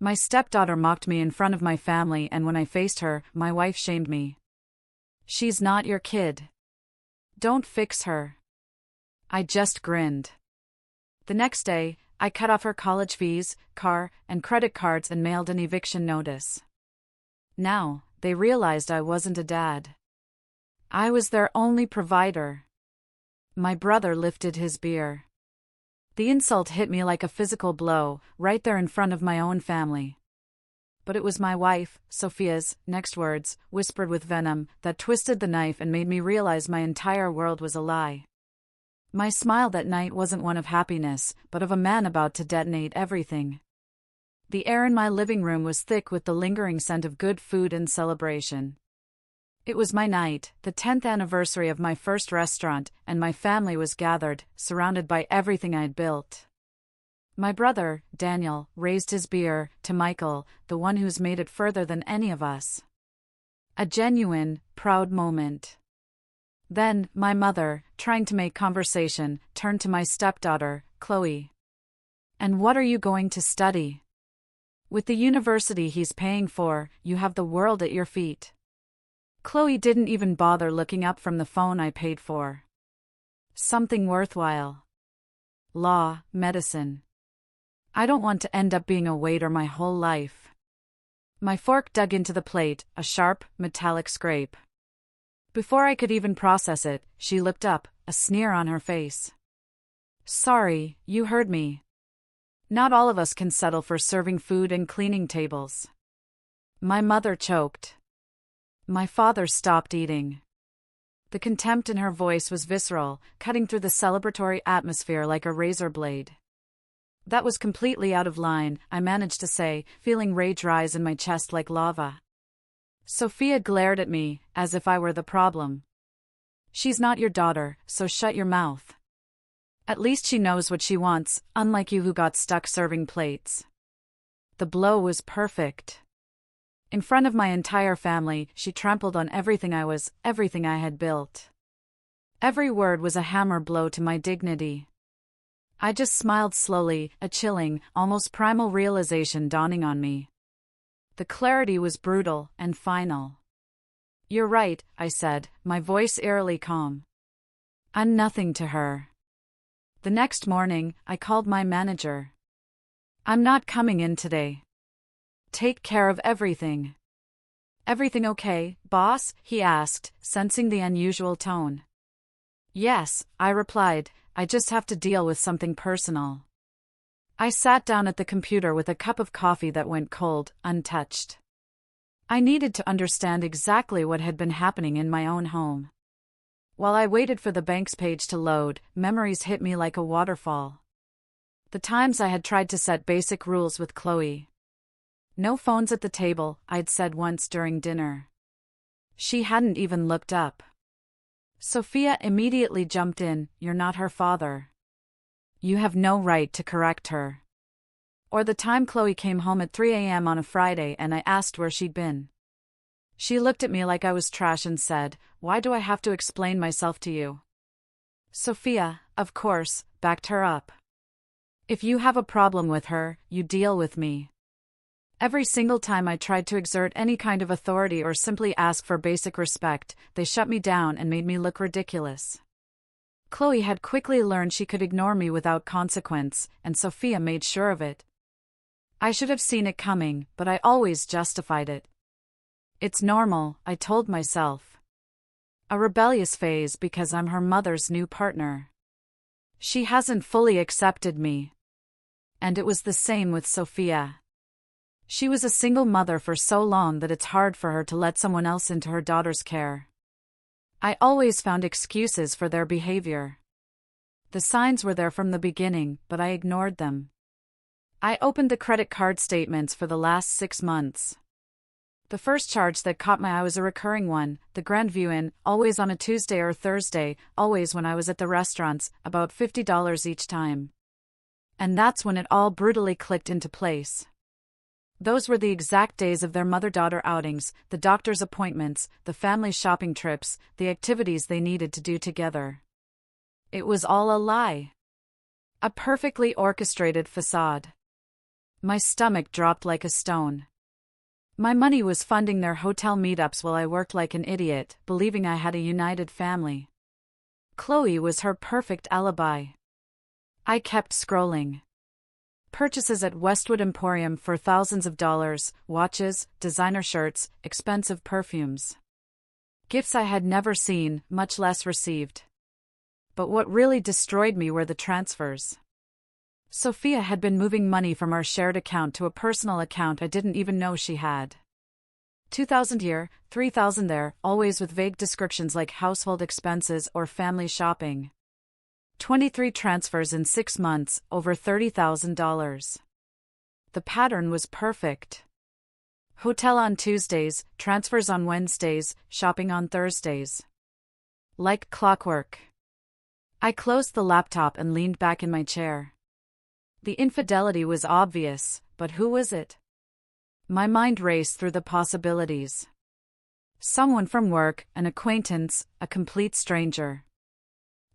My stepdaughter mocked me in front of my family, and when I faced her, my wife shamed me. She's not your kid. Don't fix her. I just grinned. The next day, I cut off her college fees, car, and credit cards and mailed an eviction notice. Now, they realized I wasn't a dad. I was their only provider. My brother lifted his beer. The insult hit me like a physical blow, right there in front of my own family. But it was my wife, Sophia's, next words, whispered with venom, that twisted the knife and made me realize my entire world was a lie. My smile that night wasn't one of happiness, but of a man about to detonate everything. The air in my living room was thick with the lingering scent of good food and celebration. It was my night, the 10th anniversary of my first restaurant, and my family was gathered, surrounded by everything I'd built. My brother, Daniel, raised his beer to Michael, the one who's made it further than any of us. A genuine, proud moment. Then, my mother, trying to make conversation, turned to my stepdaughter, Chloe. "And what are you going to study? With the university he's paying for, you have the world at your feet." Chloe didn't even bother looking up from the phone I paid for. "Something worthwhile. Law, medicine. I don't want to end up being a waiter my whole life." My fork dug into the plate, a sharp, metallic scrape. Before I could even process it, she looked up, a sneer on her face. "Sorry, you heard me. Not all of us can settle for serving food and cleaning tables." My mother choked. My father stopped eating. The contempt in her voice was visceral, cutting through the celebratory atmosphere like a razor blade. "That was completely out of line," I managed to say, feeling rage rise in my chest like lava. Sophia glared at me, as if I were the problem. "She's not your daughter, so shut your mouth. At least she knows what she wants, unlike you who got stuck serving plates." The blow was perfect. In front of my entire family, she trampled on everything I was, everything I had built. Every word was a hammer blow to my dignity. I just smiled slowly, a chilling, almost primal realization dawning on me. The clarity was brutal and final. "You're right," I said, my voice eerily calm. "I'm nothing to her." The next morning, I called my manager. "I'm not coming in today. Take care of everything." "Everything okay, boss?" he asked, sensing the unusual tone. "Yes," I replied, "I just have to deal with something personal." I sat down at the computer with a cup of coffee that went cold, untouched. I needed to understand exactly what had been happening in my own home. While I waited for the bank's page to load, memories hit me like a waterfall. The times I had tried to set basic rules with Chloe. "No phones at the table," I'd said once during dinner. She hadn't even looked up. Sophia immediately jumped in, "You're not her father. You have no right to correct her." Or the time Chloe came home at 3 a.m. on a Friday and I asked where she'd been. She looked at me like I was trash and said, "Why do I have to explain myself to you?" Sophia, of course, backed her up. "If you have a problem with her, you deal with me." Every single time I tried to exert any kind of authority or simply ask for basic respect, they shut me down and made me look ridiculous. Chloe had quickly learned she could ignore me without consequence, and Sophia made sure of it. I should have seen it coming, but I always justified it. "It's normal," I told myself. A rebellious phase because I'm her mother's new partner. She hasn't fully accepted me. And it was the same with Sophia. She was a single mother for so long that it's hard for her to let someone else into her daughter's care. I always found excuses for their behavior. The signs were there from the beginning, but I ignored them. I opened the credit card statements for the last 6 months. The first charge that caught my eye was a recurring one, the Grandview Inn, always on a Tuesday or Thursday, always when I was at the restaurants, about $50 each time. And that's when it all brutally clicked into place. Those were the exact days of their mother-daughter outings, the doctor's appointments, the family shopping trips, the activities they needed to do together. It was all a lie. A perfectly orchestrated facade. My stomach dropped like a stone. My money was funding their hotel meetups while I worked like an idiot, believing I had a united family. Chloe was her perfect alibi. I kept scrolling. Purchases at Westwood Emporium for thousands of dollars, watches, designer shirts, expensive perfumes. Gifts I had never seen, much less received. But what really destroyed me were the transfers. Sophia had been moving money from our shared account to a personal account I didn't even know she had. 2,000 here, 3,000 there, always with vague descriptions like household expenses or family shopping. 23 transfers in 6 months, over $30,000. The pattern was perfect. Hotel on Tuesdays, transfers on Wednesdays, shopping on Thursdays. Like clockwork. I closed the laptop and leaned back in my chair. The infidelity was obvious, but who was it? My mind raced through the possibilities. Someone from work, an acquaintance, a complete stranger.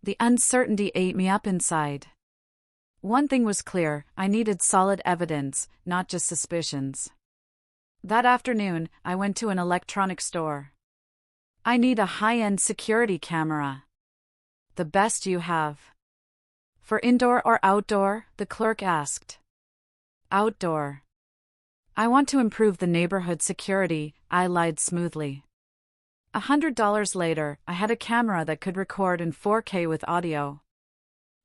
The uncertainty ate me up inside. One thing was clear, I needed solid evidence, not just suspicions. That afternoon, I went to an electronics store. I need a high-end security camera. The best you have. For indoor or outdoor? The clerk asked. Outdoor. I want to improve the neighborhood security, I lied smoothly. $100 later, I had a camera that could record in 4K with audio.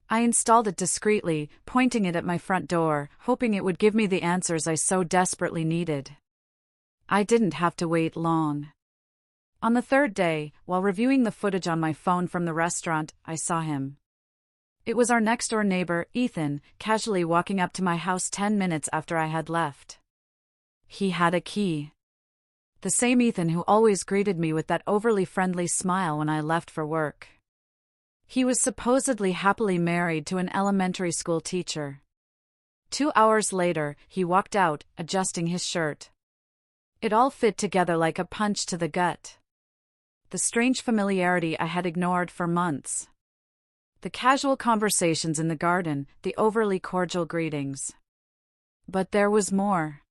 I installed it discreetly, pointing it at my front door, hoping it would give me the answers I so desperately needed. I didn't have to wait long. On the third day, while reviewing the footage on my phone from the restaurant, I saw him. It was our next-door neighbor, Ethan, casually walking up to my house 10 minutes after I had left. He had a key. The same Ethan who always greeted me with that overly friendly smile when I left for work. He was supposedly happily married to an elementary school teacher. 2 hours later, he walked out, adjusting his shirt. It all fit together like a punch to the gut. The strange familiarity I had ignored for months. The casual conversations in the garden, the overly cordial greetings. But there was more.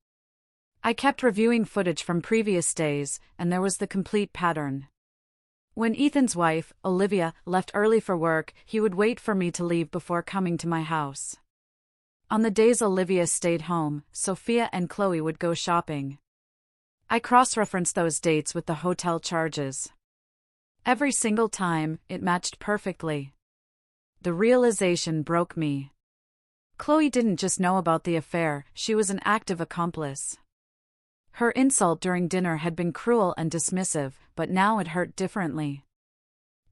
I kept reviewing footage from previous days, and there was the complete pattern. When Ethan's wife, Olivia, left early for work, he would wait for me to leave before coming to my house. On the days Olivia stayed home, Sophia and Chloe would go shopping. I cross-referenced those dates with the hotel charges. Every single time, it matched perfectly. The realization broke me. Chloe didn't just know about the affair, she was an active accomplice. Her insult during dinner had been cruel and dismissive, but now it hurt differently.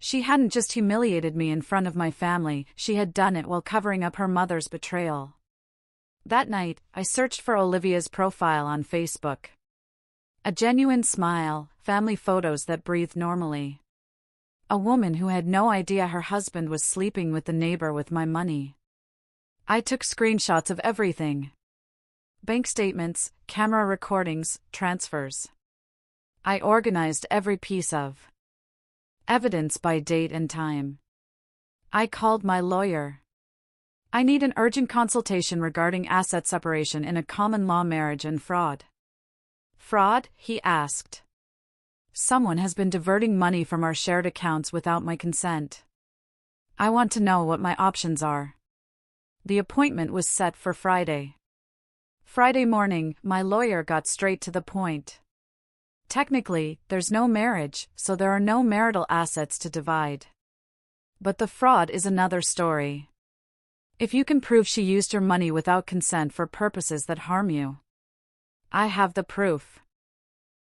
She hadn't just humiliated me in front of my family, she had done it while covering up her mother's betrayal. That night, I searched for Olivia's profile on Facebook. A genuine smile, family photos that breathed normally. A woman who had no idea her husband was sleeping with the neighbor with my money. I took screenshots of everything. Bank statements, camera recordings, transfers. I organized every piece of evidence by date and time. I called my lawyer. I need an urgent consultation regarding asset separation in a common law marriage and fraud. Fraud? He asked. Someone has been diverting money from our shared accounts without my consent. I want to know what my options are. The appointment was set for Friday. Friday morning, my lawyer got straight to the point. Technically, there's no marriage, so there are no marital assets to divide. But the fraud is another story. If you can prove she used your money without consent for purposes that harm you, I have the proof.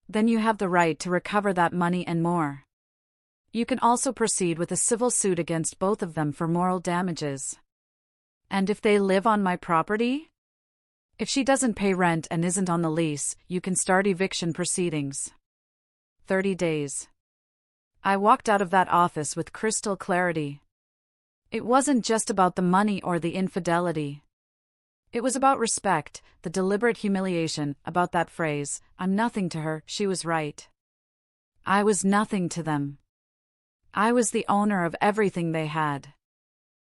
Then you have the right to recover that money and more. You can also proceed with a civil suit against both of them for moral damages. And if they live on my property? If she doesn't pay rent and isn't on the lease, you can start eviction proceedings. 30 days. I walked out of that office with crystal clarity. It wasn't just about the money or the infidelity. It was about respect, the deliberate humiliation, about that phrase, "I'm nothing to her, she was right." I was nothing to them. I was the owner of everything they had.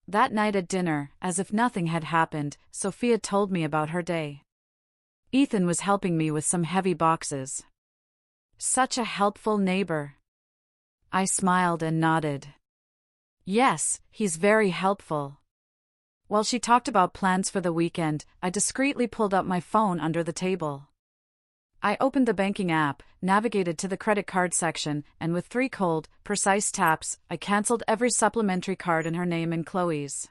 That night at dinner, as if nothing had happened, Sophia told me about her day. Ethan was helping me with some heavy boxes. Such a helpful neighbor. I smiled and nodded. Yes, he's very helpful. While she talked about plans for the weekend, I discreetly pulled up my phone under the table. I opened the banking app, navigated to the credit card section, and with 3 cold, precise taps, I canceled every supplementary card in her name and Chloe's.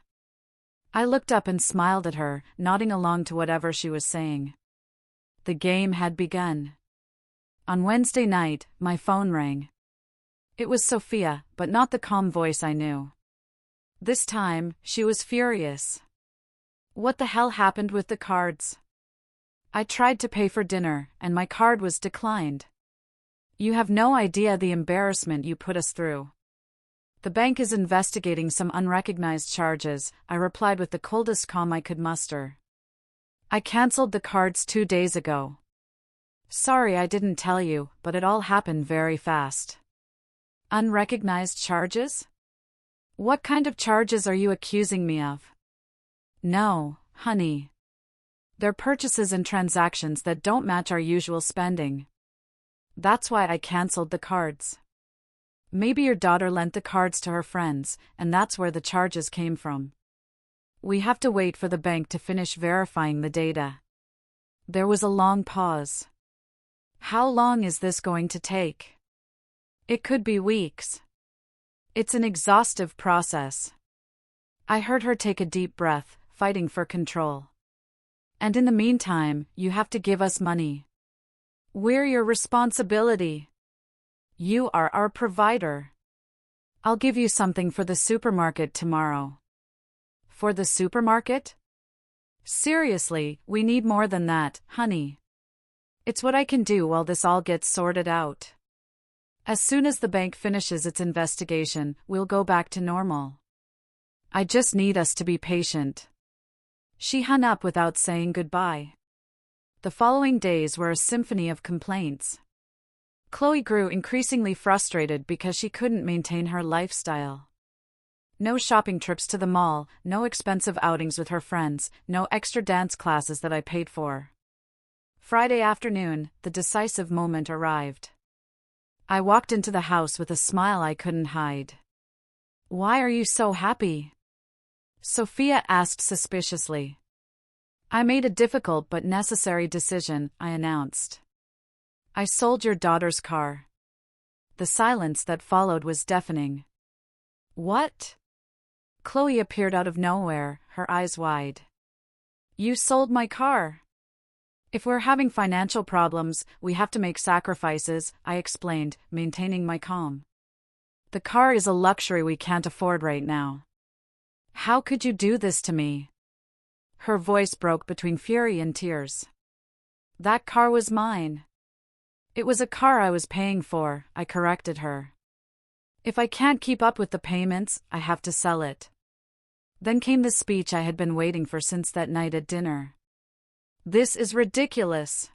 I looked up and smiled at her, nodding along to whatever she was saying. The game had begun. On Wednesday night, my phone rang. It was Sophia, but not the calm voice I knew. This time, she was furious. What the hell happened with the cards? I tried to pay for dinner, and my card was declined. You have no idea the embarrassment you put us through. The bank is investigating some unrecognized charges, I replied with the coldest calm I could muster. I canceled the cards 2 days ago. Sorry I didn't tell you, but it all happened very fast. Unrecognized charges? What kind of charges are you accusing me of? No, honey. They're purchases and transactions that don't match our usual spending. That's why I canceled the cards. Maybe your daughter lent the cards to her friends, and that's where the charges came from. We have to wait for the bank to finish verifying the data. There was a long pause. How long is this going to take? It could be weeks. It's an exhaustive process. I heard her take a deep breath, fighting for control. And in the meantime, you have to give us money. We're your responsibility. You are our provider. I'll give you something for the supermarket tomorrow. For the supermarket? Seriously, we need more than that, honey. It's what I can do while this all gets sorted out. As soon as the bank finishes its investigation, we'll go back to normal. I just need us to be patient. She hung up without saying goodbye. The following days were a symphony of complaints. Chloe grew increasingly frustrated because she couldn't maintain her lifestyle. No shopping trips to the mall, no expensive outings with her friends, no extra dance classes that I paid for. Friday afternoon, the decisive moment arrived. I walked into the house with a smile I couldn't hide. Why are you so happy? Sophia asked suspiciously. I made a difficult but necessary decision, I announced. I sold your daughter's car. The silence that followed was deafening. What? Chloe appeared out of nowhere, her eyes wide. You sold my car. If we're having financial problems, we have to make sacrifices, I explained, maintaining my calm. The car is a luxury we can't afford right now. How could you do this to me? Her voice broke between fury and tears. That car was mine. It was a car I was paying for, I corrected her. If I can't keep up with the payments, I have to sell it. Then came the speech I had been waiting for since that night at dinner. This is ridiculous.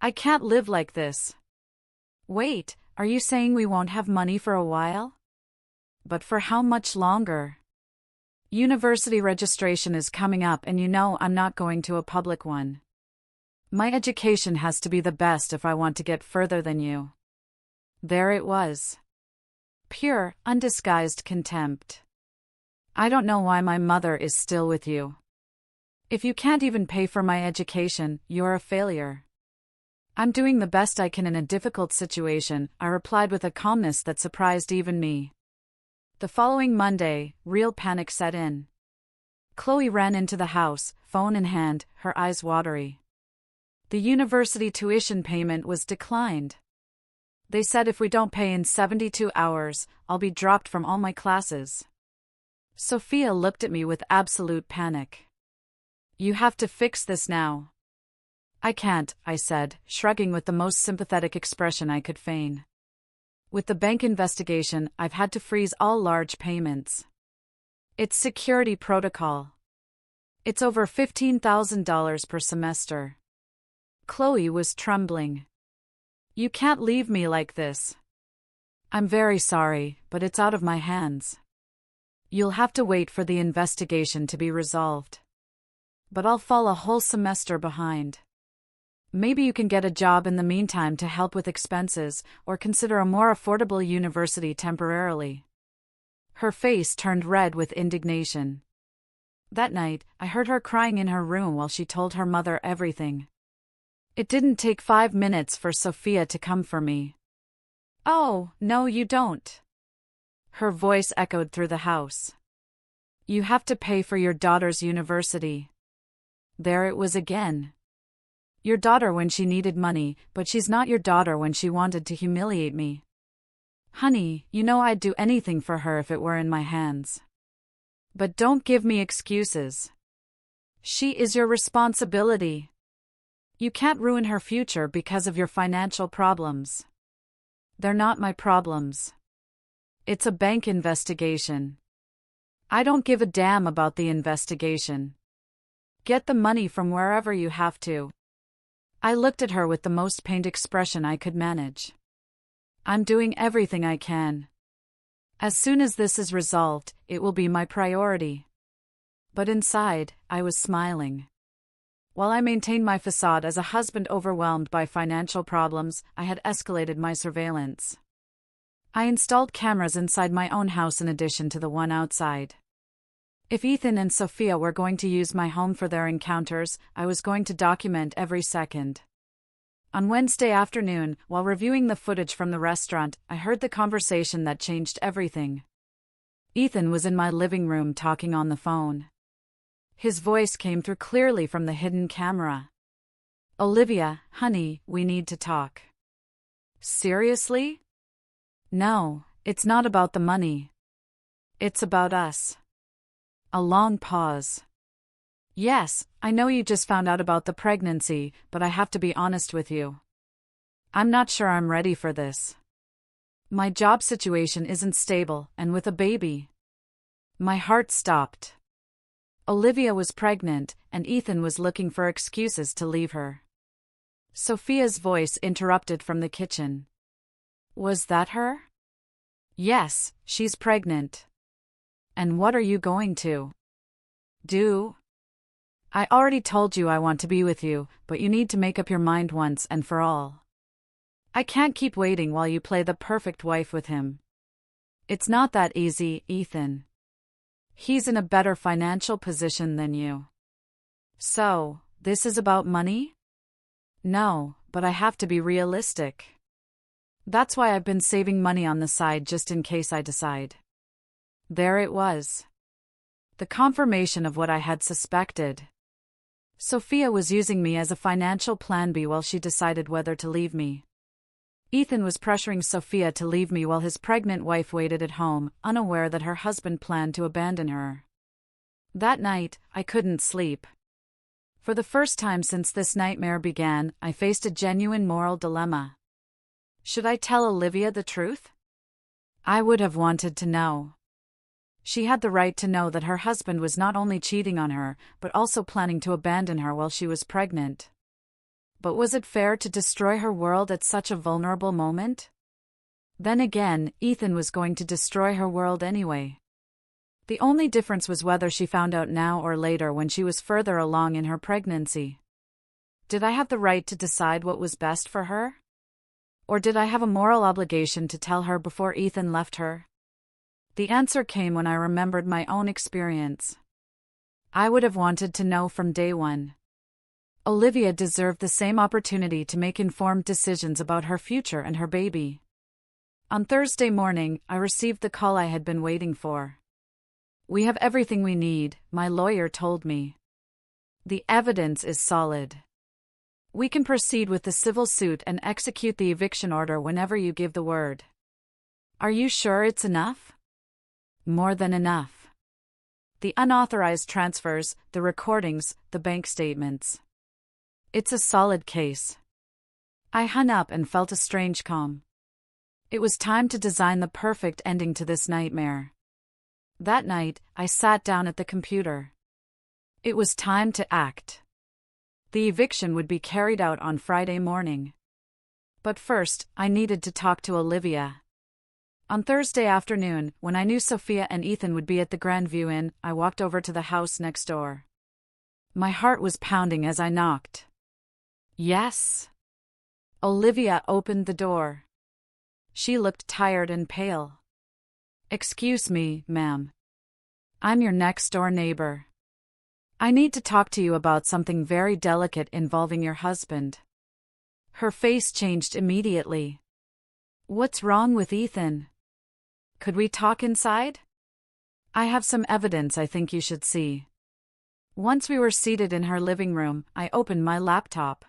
I can't live like this. Wait, are you saying we won't have money for a while? But for how much longer? University registration is coming up and you know I'm not going to a public one. My education has to be the best if I want to get further than you. There it was. Pure, undisguised contempt. I don't know why my mother is still with you. If you can't even pay for my education, you're a failure. I'm doing the best I can in a difficult situation, I replied with a calmness that surprised even me. The following Monday, real panic set in. Chloe ran into the house, phone in hand, her eyes watery. The university tuition payment was declined. They said if we don't pay in 72 hours, I'll be dropped from all my classes. Sophia looked at me with absolute panic. You have to fix this now. I can't, I said, shrugging with the most sympathetic expression I could feign. With the bank investigation, I've had to freeze all large payments. It's security protocol. It's over $15,000 per semester. Chloe was trembling. You can't leave me like this. I'm very sorry, but it's out of my hands. You'll have to wait for the investigation to be resolved. But I'll fall a whole semester behind. Maybe you can get a job in the meantime to help with expenses, or consider a more affordable university temporarily. Her face turned red with indignation. That night, I heard her crying in her room while she told her mother everything. It didn't take 5 minutes for Sophia to come for me. "Oh, no, you don't." Her voice echoed through the house. "You have to pay for your daughter's university." There it was again. Your daughter when she needed money, but she's not your daughter when she wanted to humiliate me. Honey, you know I'd do anything for her if it were in my hands. But don't give me excuses. She is your responsibility. You can't ruin her future because of your financial problems. They're not my problems. It's a bank investigation. I don't give a damn about the investigation. Get the money from wherever you have to. I looked at her with the most pained expression I could manage. I'm doing everything I can. As soon as this is resolved, it will be my priority. But inside, I was smiling. While I maintained my facade as a husband overwhelmed by financial problems, I had escalated my surveillance. I installed cameras inside my own house in addition to the one outside. If Ethan and Sophia were going to use my home for their encounters, I was going to document every second. On Wednesday afternoon, while reviewing the footage from the restaurant, I heard the conversation that changed everything. Ethan was in my living room talking on the phone. His voice came through clearly from the hidden camera. "Olivia, honey, we need to talk." "Seriously?" "No, it's not about the money. It's about us." A long pause. "Yes, I know you just found out about the pregnancy, but I have to be honest with you. I'm not sure I'm ready for this. My job situation isn't stable, and with a baby." My heart stopped. Olivia was pregnant, and Ethan was looking for excuses to leave her. Sophia's voice interrupted from the kitchen. "Was that her?" "Yes, she's pregnant." "And what are you going to do?" "I already told you I want to be with you, but you need to make up your mind once and for all. I can't keep waiting while you play the perfect wife with him. It's not that easy, Ethan. He's in a better financial position than you." "So, this is about money?" "No, but I have to be realistic. That's why I've been saving money on the side just in case I decide." There it was. The confirmation of what I had suspected. Sophia was using me as a financial plan B while she decided whether to leave me. Ethan was pressuring Sophia to leave me while his pregnant wife waited at home, unaware that her husband planned to abandon her. That night, I couldn't sleep. For the first time since this nightmare began, I faced a genuine moral dilemma. Should I tell Olivia the truth? I would have wanted to know. She had the right to know that her husband was not only cheating on her, but also planning to abandon her while she was pregnant. But was it fair to destroy her world at such a vulnerable moment? Then again, Ethan was going to destroy her world anyway. The only difference was whether she found out now or later when she was further along in her pregnancy. Did I have the right to decide what was best for her? Or did I have a moral obligation to tell her before Ethan left her? The answer came when I remembered my own experience. I would have wanted to know from day one. Olivia deserved the same opportunity to make informed decisions about her future and her baby. On Thursday morning, I received the call I had been waiting for. "We have everything we need," my lawyer told me. "The evidence is solid. We can proceed with the civil suit and execute the eviction order whenever you give the word." "Are you sure it's enough?" "More than enough. The unauthorized transfers, the recordings, the bank statements. It's a solid case." I hung up and felt a strange calm. It was time to design the perfect ending to this nightmare. That night, I sat down at the computer. It was time to act. The eviction would be carried out on Friday morning. But first, I needed to talk to Olivia. On Thursday afternoon, when I knew Sophia and Ethan would be at the Grandview Inn, I walked over to the house next door. My heart was pounding as I knocked. Yes. Olivia opened the door. She looked tired and pale. Excuse me, ma'am. I'm your next-door neighbor. I need to talk to you about something very delicate involving your husband. Her face changed immediately. What's wrong with Ethan? Could we talk inside? I have some evidence I think you should see. Once we were seated in her living room, I opened my laptop.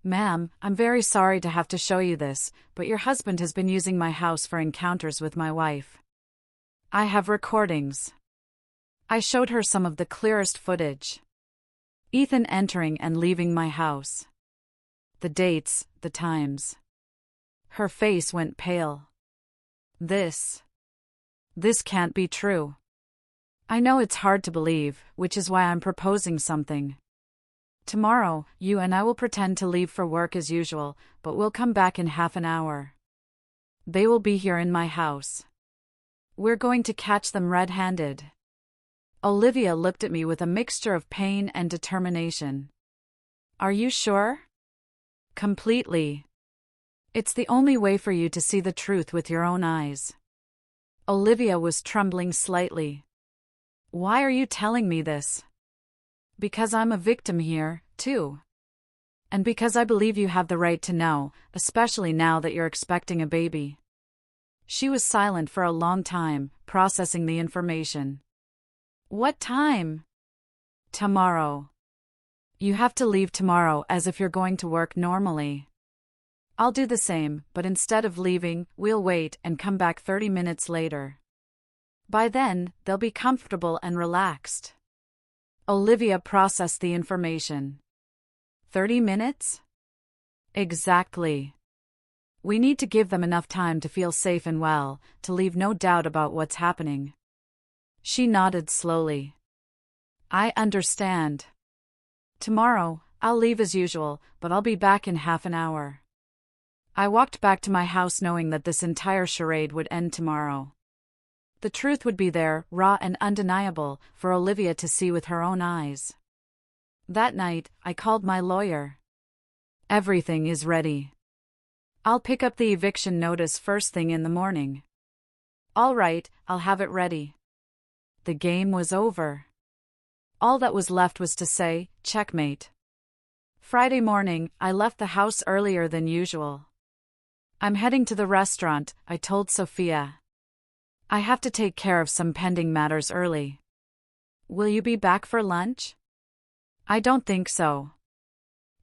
Ma'am, I'm very sorry to have to show you this, but your husband has been using my house for encounters with my wife. I have recordings. I showed her some of the clearest footage. Ethan entering and leaving my house. The dates, the times. Her face went pale. This can't be true. I know it's hard to believe, which is why I'm proposing something. Tomorrow, you and I will pretend to leave for work as usual, but we'll come back in half an hour. They will be here in my house. We're going to catch them red-handed. Olivia looked at me with a mixture of pain and determination. Are you sure? Completely. It's the only way for you to see the truth with your own eyes. Olivia was trembling slightly. Why are you telling me this? Because I'm a victim here, too. And because I believe you have the right to know, especially now that you're expecting a baby. She was silent for a long time, processing the information. What time? Tomorrow. You have to leave tomorrow as if you're going to work normally. I'll do the same, but instead of leaving, we'll wait and come back 30 minutes later. By then, they'll be comfortable and relaxed. Olivia processed the information. 30 minutes? Exactly. We need to give them enough time to feel safe and well, to leave no doubt about what's happening. She nodded slowly. I understand. Tomorrow, I'll leave as usual, but I'll be back in half an hour. I walked back to my house knowing that this entire charade would end tomorrow. The truth would be there, raw and undeniable, for Olivia to see with her own eyes. That night, I called my lawyer. Everything is ready. I'll pick up the eviction notice first thing in the morning. All right, I'll have it ready. The game was over. All that was left was to say, checkmate. Friday morning, I left the house earlier than usual. I'm heading to the restaurant, I told Sophia. I have to take care of some pending matters early. Will you be back for lunch? I don't think so.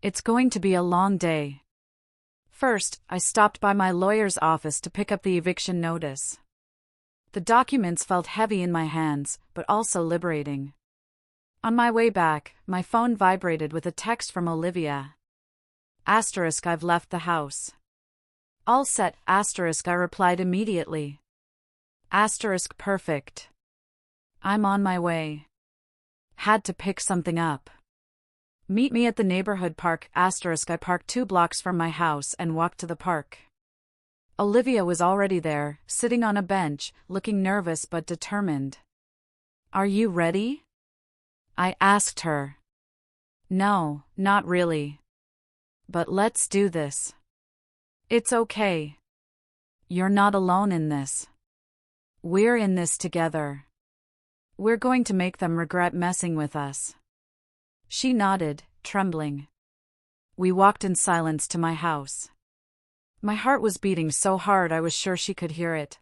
It's going to be a long day. First, I stopped by my lawyer's office to pick up the eviction notice. The documents felt heavy in my hands, but also liberating. On my way back, my phone vibrated with a text from Olivia. Asterisk, I've left the house. All set, asterisk, I replied immediately. Asterisk, perfect. I'm on my way. Had to pick something up. Meet me at the neighborhood park, asterisk, I parked 2 blocks from my house and walked to the park. Olivia was already there, sitting on a bench, looking nervous but determined. Are you ready? I asked her. No, not really. But let's do this. It's okay. You're not alone in this. We're in this together. We're going to make them regret messing with us. She nodded, trembling. We walked in silence to my house. My heart was beating so hard I was sure she could hear it.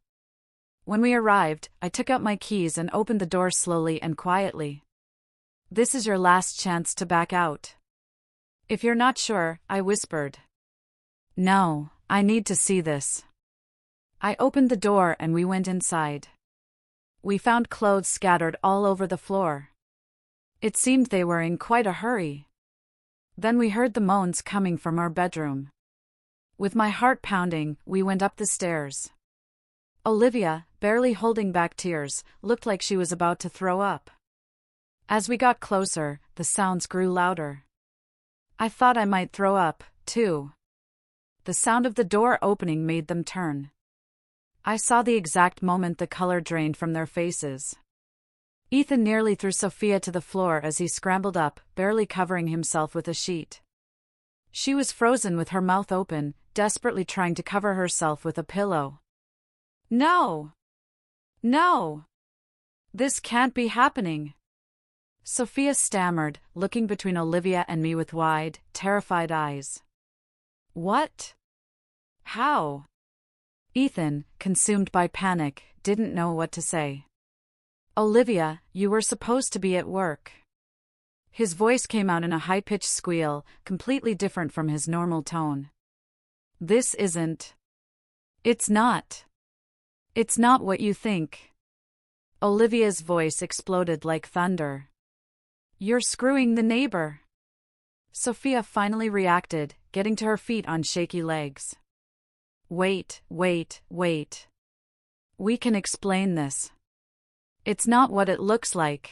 When we arrived, I took out my keys and opened the door slowly and quietly. This is your last chance to back out. If you're not sure, I whispered. No, I need to see this. I opened the door and we went inside. We found clothes scattered all over the floor. It seemed they were in quite a hurry. Then we heard the moans coming from our bedroom. With my heart pounding, we went up the stairs. Olivia, barely holding back tears, looked like she was about to throw up. As we got closer, the sounds grew louder. I thought I might throw up, too. The sound of the door opening made them turn. I saw the exact moment the color drained from their faces. Ethan nearly threw Sophia to the floor as he scrambled up, barely covering himself with a sheet. She was frozen with her mouth open, desperately trying to cover herself with a pillow. No! No! This can't be happening. Sophia stammered, looking between Olivia and me with wide, terrified eyes. What? How? Ethan, consumed by panic, didn't know what to say. Olivia, you were supposed to be at work. His voice came out in a high-pitched squeal, completely different from his normal tone. This isn't. It's not. It's not what you think. Olivia's voice exploded like thunder. You're screwing the neighbor. Sophia finally reacted, getting to her feet on shaky legs. Wait. We can explain this. It's not what it looks like.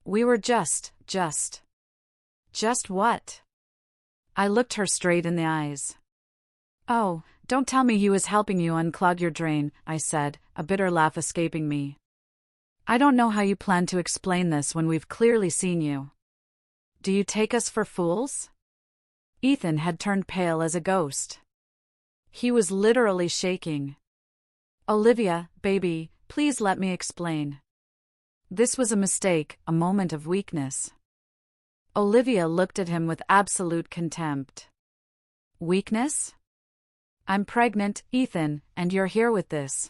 We were just what? I looked her straight in the eyes. Oh, don't tell me he was helping you unclog your drain, I said, a bitter laugh escaping me. I don't know how you plan to explain this when we've clearly seen you. Do you take us for fools? Ethan had turned pale as a ghost. He was literally shaking. Olivia, baby, please let me explain. This was a mistake, a moment of weakness. Olivia looked at him with absolute contempt. Weakness? I'm pregnant, Ethan, and you're here with this.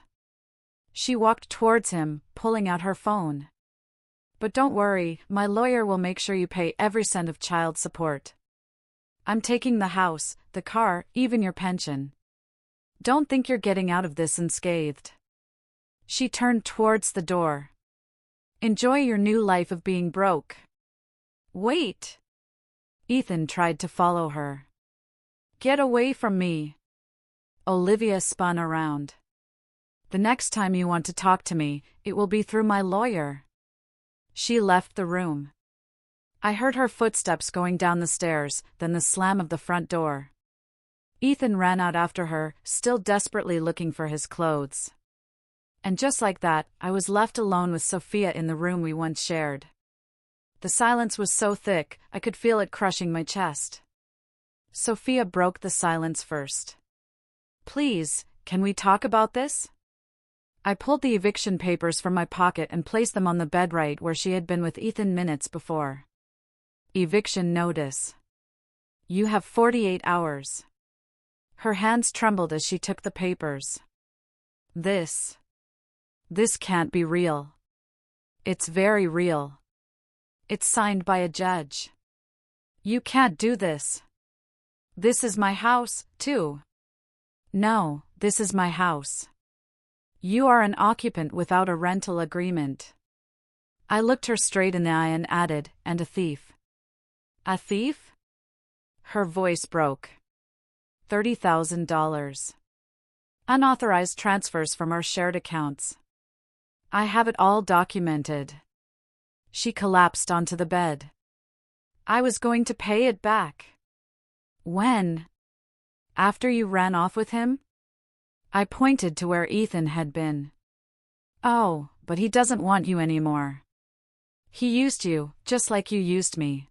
She walked towards him, pulling out her phone. But don't worry, my lawyer will make sure you pay every cent of child support. I'm taking the house, the car, even your pension. Don't think you're getting out of this unscathed. She turned towards the door. Enjoy your new life of being broke. Wait. Ethan tried to follow her. Get away from me. Olivia spun around. The next time you want to talk to me, it will be through my lawyer. She left the room. I heard her footsteps going down the stairs, then the slam of the front door. Ethan ran out after her, still desperately looking for his clothes. And just like that, I was left alone with Sophia in the room we once shared. The silence was so thick, I could feel it crushing my chest. Sophia broke the silence first. Please, can we talk about this? I pulled the eviction papers from my pocket and placed them on the bed right where she had been with Ethan minutes before. Eviction notice. You have 48 hours. Her hands trembled as she took the papers. This can't be real. It's very real. It's signed by a judge. You can't do this. This is my house, too. No, this is my house. You are an occupant without a rental agreement. I looked her straight in the eye and added, and a thief. A thief? Her voice broke. $30,000. Unauthorized transfers from our shared accounts. I have it all documented. She collapsed onto the bed. I was going to pay it back. When? After you ran off with him? I pointed to where Ethan had been. Oh, but he doesn't want you anymore. He used you, just like you used me.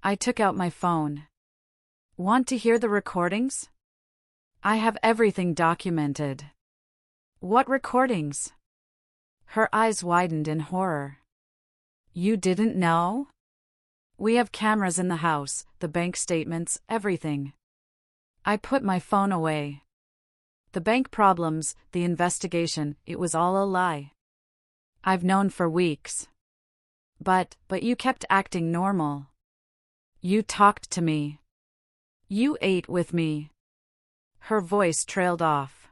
I took out my phone. Want to hear the recordings? I have everything documented. What recordings? Her eyes widened in horror. You didn't know? We have cameras in the house, the bank statements, everything. I put my phone away. The bank problems, the investigation, it was all a lie. I've known for weeks. But you kept acting normal. You talked to me. You ate with me. Her voice trailed off.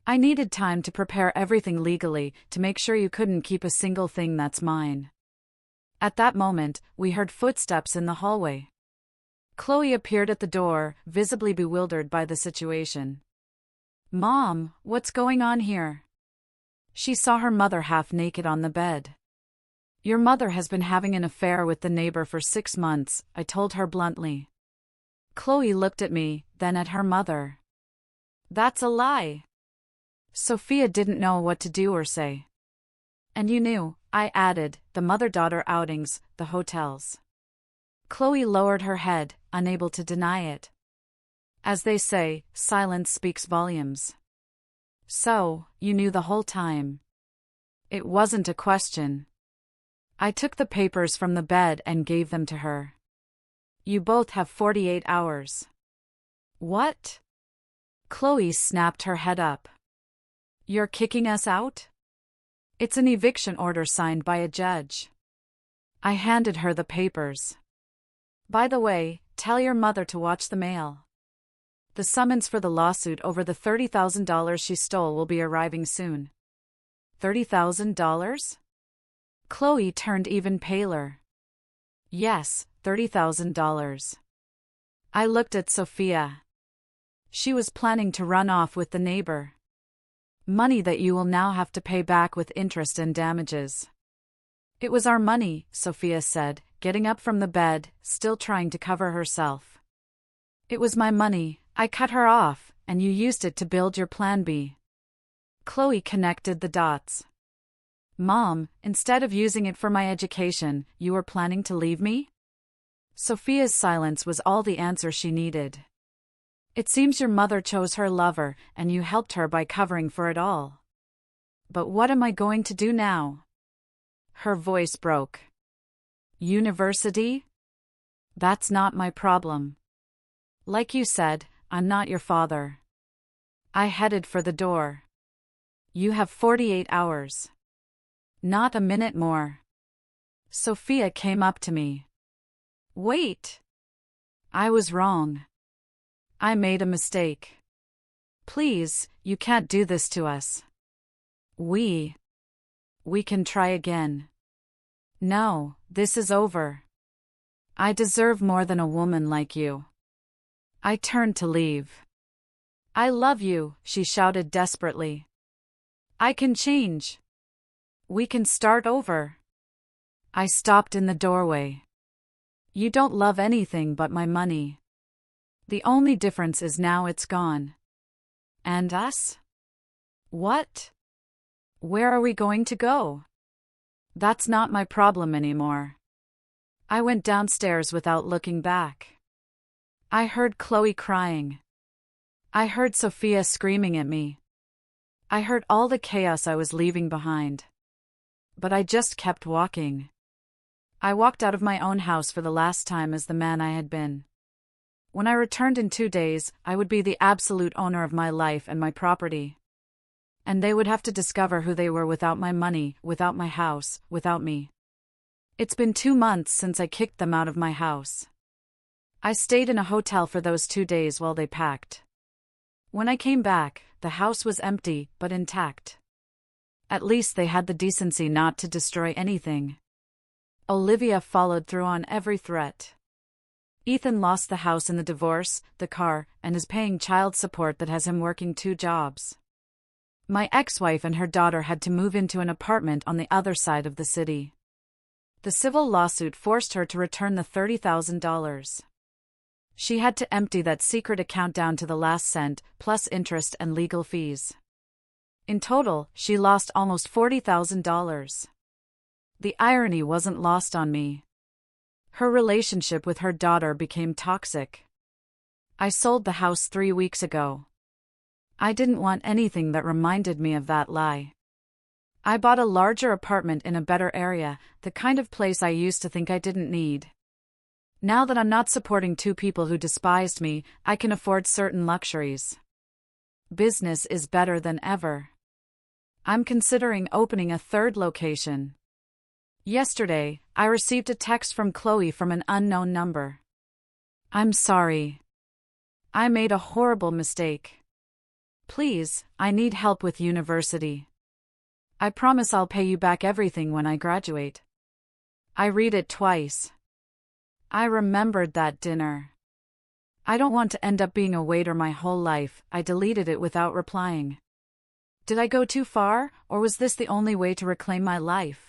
I needed time to prepare everything legally, to make sure you couldn't keep a single thing that's mine. At that moment, we heard footsteps in the hallway. Chloe appeared at the door, visibly bewildered by the situation. Mom, what's going on here? She saw her mother half naked on the bed. Your mother has been having an affair with the neighbor for 6 months, I told her bluntly. Chloe looked at me, then at her mother. That's a lie. Sophia didn't know what to do or say. And you knew, I added, the mother-daughter outings, the hotels. Chloe lowered her head, unable to deny it. As they say, silence speaks volumes. So, you knew the whole time. It wasn't a question. I took the papers from the bed and gave them to her. You both have 48 hours. What? Chloe snapped her head up. You're kicking us out? It's an eviction order signed by a judge. I handed her the papers. By the way, tell your mother to watch the mail. The summons for the lawsuit over the $30,000 she stole will be arriving soon. $30,000? Chloe turned even paler. Yes, $30,000. I looked at Sophia. She was planning to run off with the neighbor. Money that you will now have to pay back with interest and damages. It was our money, Sophia said, getting up from the bed, still trying to cover herself. It was my money, I cut her off, and you used it to build your plan B. Chloe connected the dots. Mom, instead of using it for my education, you were planning to leave me? Sophia's silence was all the answer she needed. It seems your mother chose her lover, and you helped her by covering for it all. But what am I going to do now? Her voice broke. University? That's not my problem. Like you said, I'm not your father. I headed for the door. You have 48 hours. Not a minute more. Sophia came up to me. Wait. I was wrong. I made a mistake. Please, you can't do this to us. We can try again. No, this is over. I deserve more than a woman like you. I turned to leave. I love you, she shouted desperately. I can change. We can start over. I stopped in the doorway. You don't love anything but my money. The only difference is now it's gone. And us? What? Where are we going to go? That's not my problem anymore. I went downstairs without looking back. I heard Chloe crying. I heard Sophia screaming at me. I heard all the chaos I was leaving behind. But I just kept walking. I walked out of my own house for the last time as the man I had been. When I returned in 2 days, I would be the absolute owner of my life and my property. And they would have to discover who they were without my money, without my house, without me. It's been 2 months since I kicked them out of my house. I stayed in a hotel for those 2 days while they packed. When I came back, the house was empty, but intact. At least they had the decency not to destroy anything. Olivia followed through on every threat. Ethan lost the house in the divorce, the car, and is paying child support that has him working 2 jobs. My ex-wife and her daughter had to move into an apartment on the other side of the city. The civil lawsuit forced her to return the $30,000. She had to empty that secret account down to the last cent, plus interest and legal fees. In total, she lost almost $40,000. The irony wasn't lost on me. Her relationship with her daughter became toxic. I sold the house 3 weeks ago. I didn't want anything that reminded me of that lie. I bought a larger apartment in a better area, the kind of place I used to think I didn't need. Now that I'm not supporting 2 people who despised me, I can afford certain luxuries. Business is better than ever. I'm considering opening a 3rd location. Yesterday, I received a text from Chloe from an unknown number. I'm sorry. I made a horrible mistake. Please, I need help with university. I promise I'll pay you back everything when I graduate. I read it twice. I remembered that dinner. I don't want to end up being a waiter my whole life. I deleted it without replying. Did I go too far, or was this the only way to reclaim my life?